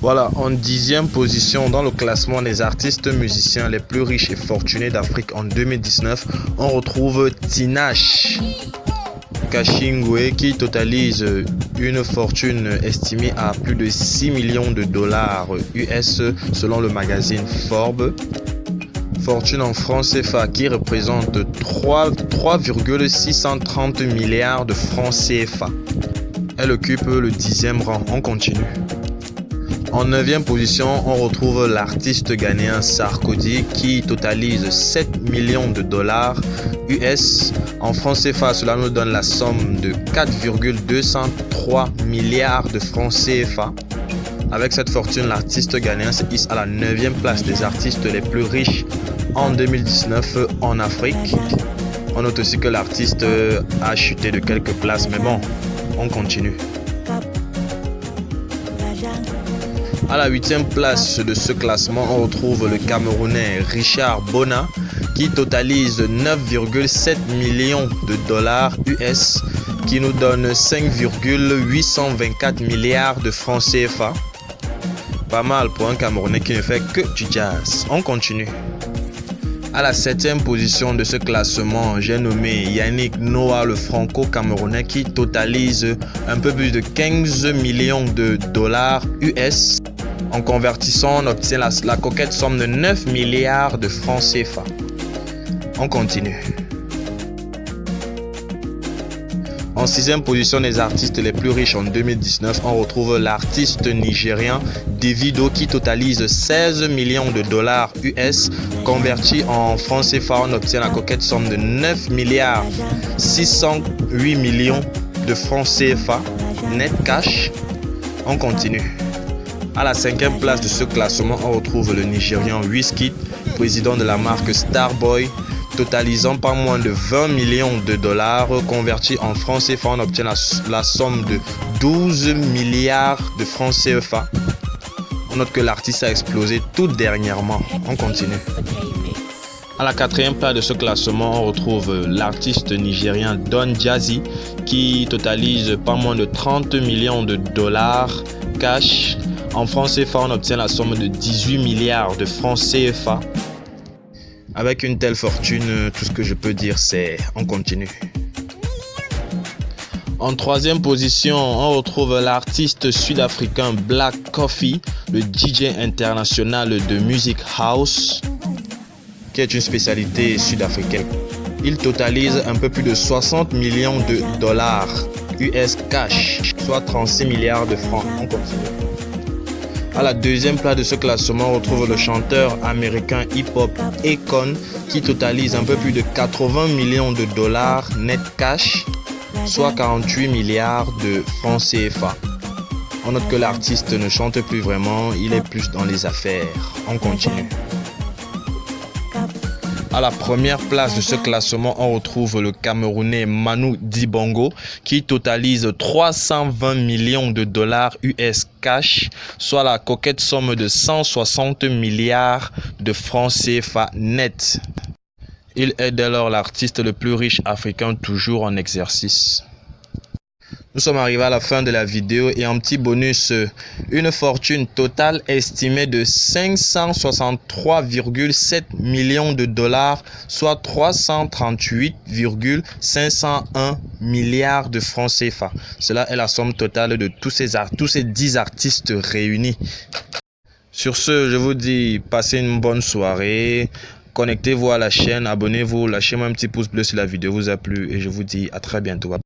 Voilà, en 10e position dans le classement des artistes musiciens les plus riches et fortunés d'Afrique en 2019, on retrouve Tinashe Kashingwe qui totalise une fortune estimée à plus de 6 millions de dollars US selon le magazine Forbes. Fortune en francs CFA qui représente 3,630 milliards de francs CFA. Elle occupe le 10e rang. On continue. En 9e position, on retrouve l'artiste ghanéen Sarkodie qui totalise 7 millions de dollars US. En francs CFA, cela nous donne la somme de 4,203 milliards de francs CFA. Avec cette fortune, l'artiste ghanéen se hisse à la 9e place des artistes les plus riches en 2019 en Afrique. On note aussi que l'artiste a chuté de quelques places, mais bon, on continue. À la 8e place de ce classement, on retrouve le Camerounais Richard Bona qui totalise 9,7 millions de dollars US, qui nous donne 5,824 milliards de francs CFA. Pas mal pour un Camerounais qui ne fait que du jazz. On continue. À la 7e position de ce classement, j'ai nommé Yannick Noah, le franco-camerounais qui totalise un peu plus de 15 millions de dollars US. En convertissant, on obtient la coquette somme de 9 milliards de francs CFA. On continue. En 6e position des artistes les plus riches en 2019, on retrouve l'artiste nigérien Davido qui totalise 16 millions de dollars US. Converti en francs CFA, on obtient la coquette somme de 9 milliards 608 millions de francs CFA net cash. On continue. À la 5e place de ce classement, on retrouve le Nigérian Wizkid, président de la marque Starboy, totalisant pas moins de 20 millions de dollars. Converti en francs CFA, on obtient la somme de 12 milliards de francs CFA. On note que l'artiste a explosé tout dernièrement. On continue. À la 4e place de ce classement, on retrouve l'artiste nigérien Don Jazzy qui totalise pas moins de 30 millions de dollars cash. En francs CFA, on obtient la somme de 18 milliards de francs CFA. Avec une telle fortune, tout ce que je peux dire, c'est on continue. En 3e position, on retrouve l'artiste sud-africain Black Coffee, le DJ international de music house, qui est une spécialité sud-africaine. Il totalise un peu plus de 60 millions de dollars US cash, soit 36 milliards de francs. On continue. À la 2e place de ce classement, on retrouve le chanteur américain hip-hop Akon qui totalise un peu plus de 80 millions de dollars net cash, soit 48 milliards de francs CFA. On note que l'artiste ne chante plus vraiment, il est plus dans les affaires. On continue. À la 1re place de ce classement, on retrouve le Camerounais Manu Dibango qui totalise 320 millions de dollars US cash, soit la coquette somme de 160 milliards de francs CFA net. Il est dès lors l'artiste le plus riche africain toujours en exercice. Nous sommes arrivés à la fin de la vidéo et en petit bonus, une fortune totale estimée de 563,7 millions de dollars, soit 338,501 milliards de francs CFA. Cela est la somme totale de tous ces 10 artistes réunis. Sur ce, je vous dis, passez une bonne soirée. Connectez-vous à la chaîne, abonnez-vous, lâchez-moi un petit pouce bleu si la vidéo vous a plu et je vous dis à très bientôt.